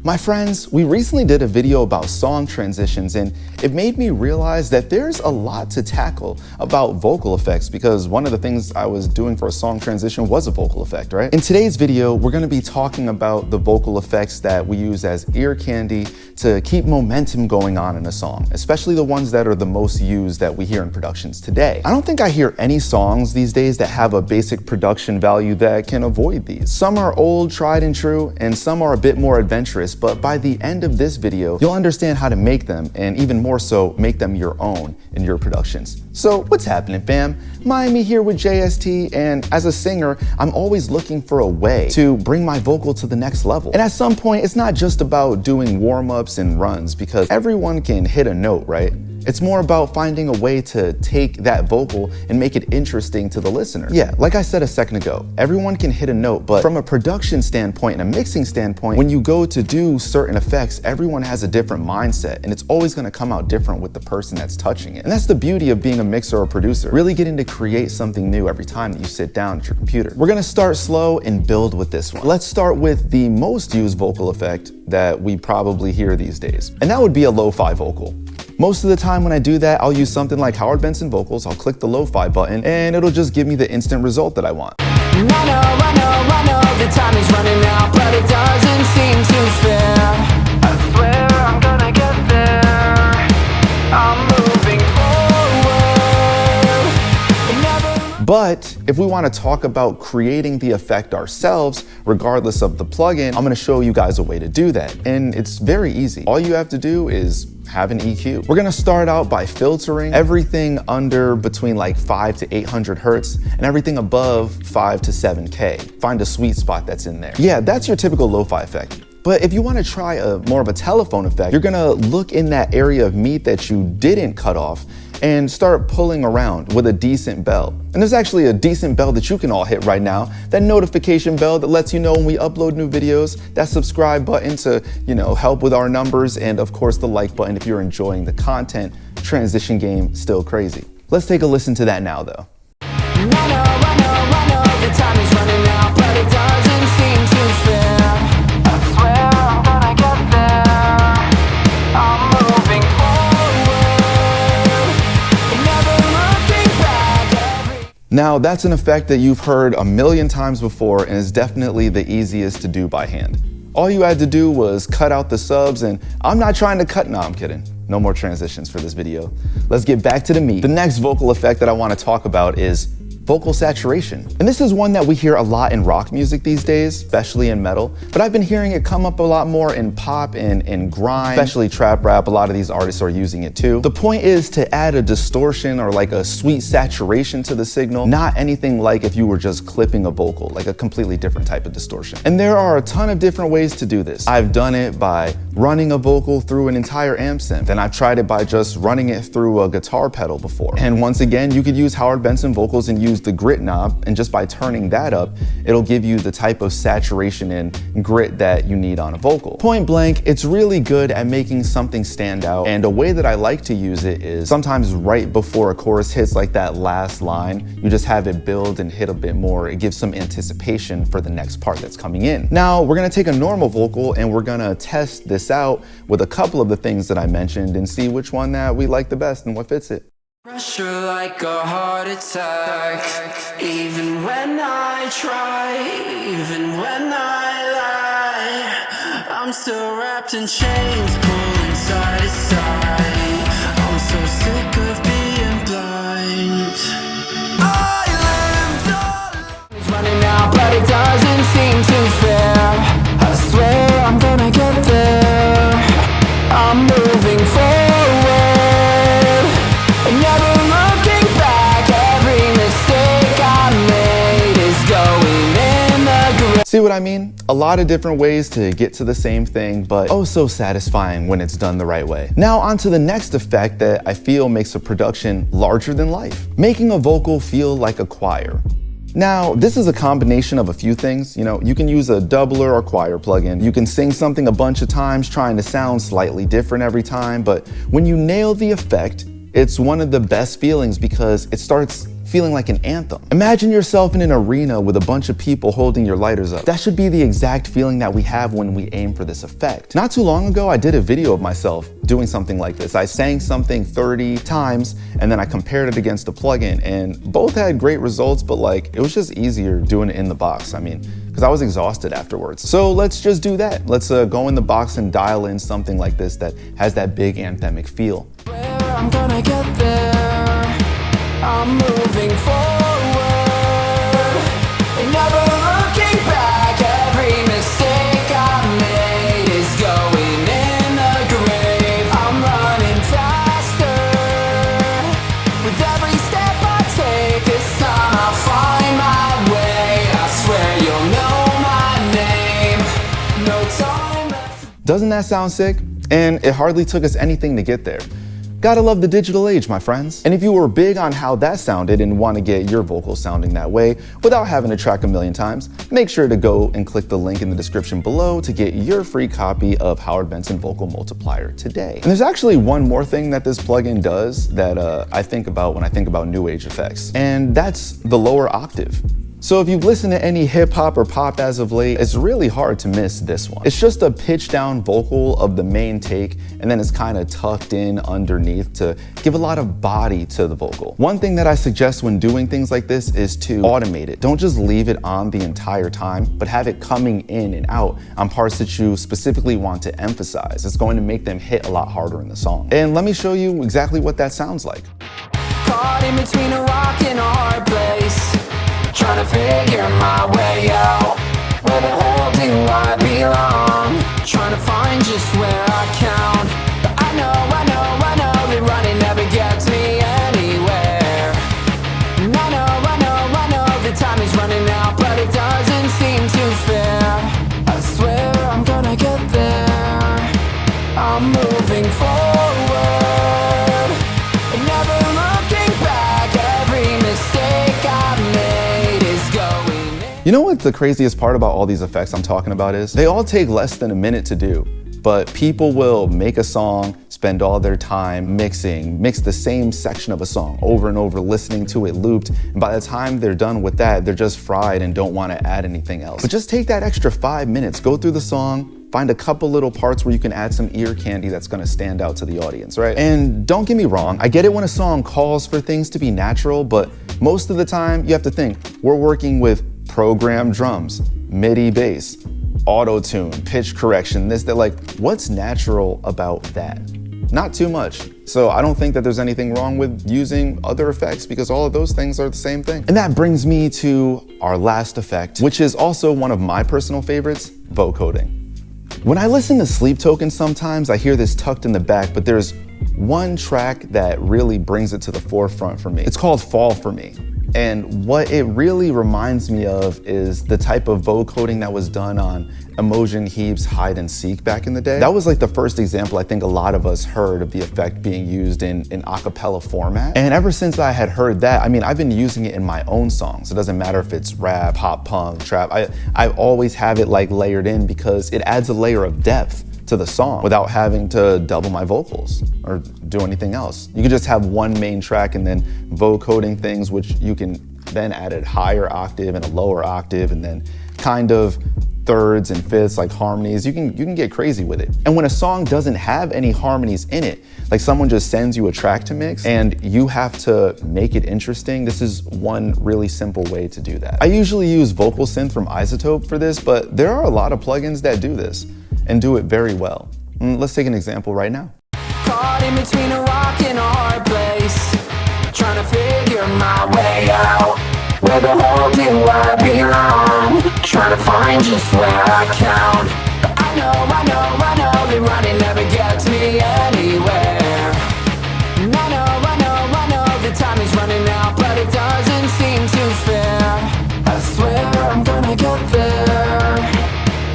My friends, we recently did a video about song transitions, and it made me realize that there's a lot to tackle about vocal effects, because one of the things I was doing for a song transition was a vocal effect, right? In today's video, we're gonna be talking about the vocal effects that we use as ear candy to keep momentum going on in a song, especially the ones that are the most used that we hear in productions today. I don't think I hear any songs these days that have a basic production value that can avoid these. Some are old, tried and true, and some are a bit more adventurous, but by the end of this video, you'll understand how to make them, and even more so, make them your own in your productions. So what's happening, fam? Miami here with JST, and as a singer, I'm always looking for a way to bring my vocal to the next level. And at some point, it's not just about doing warm-ups and runs, because everyone can hit a note, right? It's more about finding a way to take that vocal and make it interesting to the listener. Yeah, like I said a second ago, everyone can hit a note, but from a production standpoint and a mixing standpoint, when you go to do certain effects, everyone has a different mindset, and it's always gonna come out different with the person that's touching it. And that's the beauty of being a mixer or producer, really getting to create something new every time that you sit down at your computer. We're gonna start slow and build with this one. Let's start with the most used vocal effect that we probably hear these days, and that would be a lo-fi vocal. Most of the time when I do that, I'll use something like Howard Benson Vocals. I'll click the lo-fi button and it'll just give me the instant result that I want. I know, the time is running out, but it doesn't seem too fair. I swear I'm gonna get there. I'm moving forward. But if we want to talk about creating the effect ourselves, regardless of the plugin, I'm going to show you guys a way to do that. And it's very easy. All you have to do is have an EQ. We're gonna start out by filtering everything under between like 5 to 800 hertz and everything above 5 to 7K. Find a sweet spot that's in there. Yeah, that's your typical lo-fi effect. But if you want to try a more of a telephone effect, you're gonna look in that area of meat that you didn't cut off and start pulling around with a decent bell. And there's actually a decent bell that you can all hit right now, that notification bell that lets you know when we upload new videos, that subscribe button to, help with our numbers, and of course the like button if you're enjoying the content. Transition game still crazy. Let's take a listen to that now though. I know, the time is running out, but it doesn't seem too fair. I swear I'm gonna get there. I'm moving Now that's an effect that you've heard a million times before and is definitely the easiest to do by hand. All you had to do was cut out the subs, and I'm not trying to cut, no, I'm kidding. No more transitions for this video. Let's get back to the meat. The next vocal effect that I want to talk about is vocal saturation. And this is one that we hear a lot in rock music these days, especially in metal, but I've been hearing it come up a lot more in pop and grime, especially trap rap. A lot of these artists are using it too. The point is to add a distortion or like a sweet saturation to the signal, not anything like if you were just clipping a vocal, like a completely different type of distortion. And there are a ton of different ways to do this. I've done it by running a vocal through an entire amp synth, then I've tried it by just running it through a guitar pedal before. And once again, you could use Howard Benson Vocals and use the grit knob, and just by turning that up, it'll give you the type of saturation and grit that you need on a vocal. Point blank, it's really good at making something stand out, and a way that I like to use it is sometimes right before a chorus hits like that last line, you just have it build and hit a bit more. It gives some anticipation for the next part that's coming in. Now, we're gonna take a normal vocal and we're gonna test this out with a couple of the things that I mentioned and see which one that we like the best and what fits it. pressure like a heart attack. Even when I try, even when I lie, I'm still wrapped in chains, pulling side to side. I'm so sick of being blind. I lived all it's running out, but it doesn't seem too fair. I swear I'm gonna get there. I'm moving forward, never looking back. Every mistake I made is going in the grave. See what I mean? A lot of different ways to get to the same thing, but oh so satisfying when it's done the right way. Now on to the next effect that I feel makes a production larger than life. Making a vocal feel like a choir. Now, this is a combination of a few things. You can use a doubler or choir plugin. You can sing something a bunch of times, trying to sound slightly different every time, but when you nail the effect, it's one of the best feelings because it starts feeling like an anthem. Imagine yourself in an arena with a bunch of people holding your lighters up. That should be the exact feeling that we have when we aim for this effect. Not too long ago, I did a video of myself doing something like this. I sang something 30 times and then I compared it against a plugin, and both had great results, but like it was just easier doing it in the box. I mean, because I was exhausted afterwards. So let's just do that. Let's go in the box and dial in something like this that has that big anthemic feel. I'm gonna get there. I'm moving forward, and never looking back. Every mistake I made is going in the grave. I'm running faster with every step I take. This time I'll find my way. I swear you'll know my name. No time left. Doesn't that sound sick? And it hardly took us anything to get there. Gotta love the digital age, my friends. And if you were big on how that sounded and want to get your vocals sounding that way without having to track a million times, make sure to go and click the link in the description below to get your free copy of Howard Benson Vocal Multiplier today. And there's actually one more thing that this plugin does that I think about when I think about new age effects, and that's the lower octave. So if you've listened to any hip hop or pop as of late, it's really hard to miss this one. It's just a pitch down vocal of the main take, and then it's kind of tucked in underneath to give a lot of body to the vocal. One thing that I suggest when doing things like this is to automate it. Don't just leave it on the entire time, but have it coming in and out on parts that you specifically want to emphasize. It's going to make them hit a lot harder in the song. And let me show you exactly what that sounds like. Caught in between a rock and a hard place, trying to figure my way out. Where the hell do I belong? Trying to find just where I count. But I know that running never gets me anywhere. And I know the time is running out, but it doesn't seem too fair. I swear I'm gonna get there. I'm moving forward, and never looking back. Every mistake I made is going in. You know what the craziest part about all these effects I'm talking about is? They all take less than a minute to do, but people will make a song, spend all their time mix the same section of a song over and over, listening to it looped, and by the time they're done with that, they're just fried and don't want to add anything else. But just take that extra 5 minutes, go through the song, find a couple little parts where you can add some ear candy that's gonna stand out to the audience, right? And don't get me wrong, I get it when a song calls for things to be natural, but most of the time you have to think, we're working with programmed drums, MIDI bass, auto-tune, pitch correction, this, that, like, what's natural about that? Not too much. So I don't think that there's anything wrong with using other effects because all of those things are the same thing. And that brings me to our last effect, which is also one of my personal favorites, vocoding. When I listen to Sleep Token sometimes, I hear this tucked in the back, but there's one track that really brings it to the forefront for me. It's called Fall For Me. And what it really reminds me of is the type of vocoding that was done on Emotion Heap's Hide and Seek back in the day. That was like the first example I think a lot of us heard of the effect being used in an a cappella format. And ever since I had heard that, I mean, I've been using it in my own songs. It doesn't matter if it's rap, pop punk, trap. I always have it like layered in because it adds a layer of depth to the song without having to double my vocals or do anything else. You can just have one main track and then vocoding things, which you can then add a higher octave and a lower octave, and then kind of thirds and fifths, like harmonies. You can get crazy with it. And when a song doesn't have any harmonies in it, like someone just sends you a track to mix and you have to make it interesting, this is one really simple way to do that. I usually use Vocal Synth from Isotope for this, but there are a lot of plugins that do this and do it very well. Let's take an example right now. Caught in between a rock and a hard place, trying to figure my way out. Where the hell do I belong? Trying to find just where I count. I know that running never gets me anywhere. And I know the time is running out, but it doesn't seem too fair. I swear I'm gonna get there.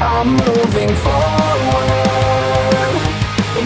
I'm moving forward,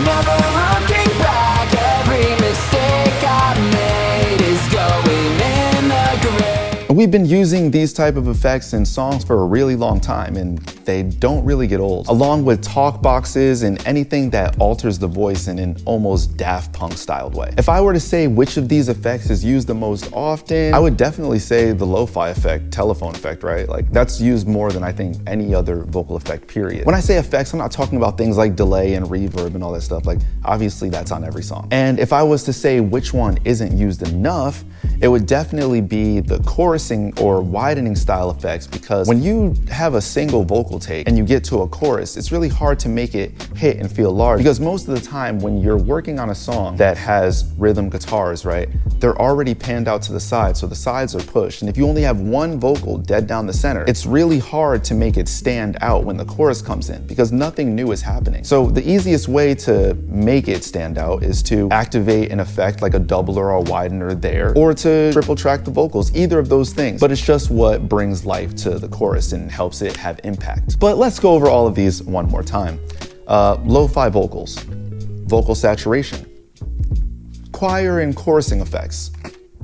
never looking back. Every mistake I made is going in the grave. We we've been using these type of effects in songs for a really long time, and they don't really get old. Along with talk boxes and anything that alters the voice in an almost Daft Punk styled way. If I were to say which of these effects is used the most often, I would definitely say the lo-fi effect, telephone effect, right? Like that's used more than I think any other vocal effect, period. When I say effects, I'm not talking about things like delay and reverb and all that stuff. Like obviously that's on every song. And if I was to say which one isn't used enough, it would definitely be the chorusing or widening style effects, because when you have a single vocal take and you get to a chorus, it's really hard to make it hit and feel large, because most of the time when you're working on a song that has rhythm guitars, right, they're already panned out to the side, so the sides are pushed. And if you only have one vocal dead down the center, it's really hard to make it stand out when the chorus comes in, because nothing new is happening. So the easiest way to make it stand out is to activate an effect like a doubler or a widener there, or to triple track the vocals, either of those things. But it's just what brings life to the chorus and helps it have impact. But let's go over all of these one more time. Lo-fi vocals, vocal saturation, choir and chorusing effects,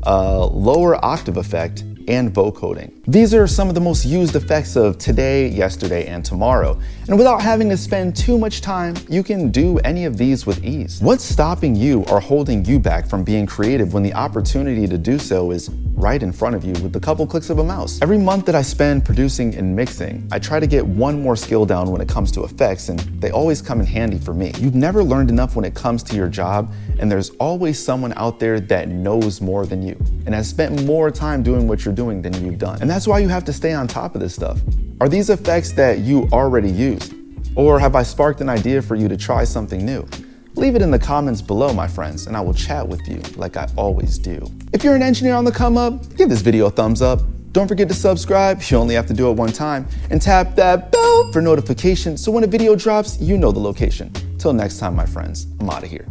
lower octave effect, and vocoding. These are some of the most used effects of today, yesterday, and tomorrow. And without having to spend too much time, you can do any of these with ease. What's stopping you or holding you back from being creative when the opportunity to do so is right in front of you with a couple clicks of a mouse? Every month that I spend producing and mixing, I try to get one more skill down when it comes to effects, and they always come in handy for me. You've never learned enough when it comes to your job, and there's always someone out there that knows more than you and has spent more time doing what you're doing than you've done. And that's why you have to stay on top of this stuff. Are these effects that you already use? Or have I sparked an idea for you to try something new? Leave it in the comments below, my friends, and I will chat with you like I always do. If you're an engineer on the come up, give this video a thumbs up. Don't forget to subscribe, you only have to do it one time, and tap that bell for notifications so when a video drops, you know the location. Till next time, my friends, I'm out of here.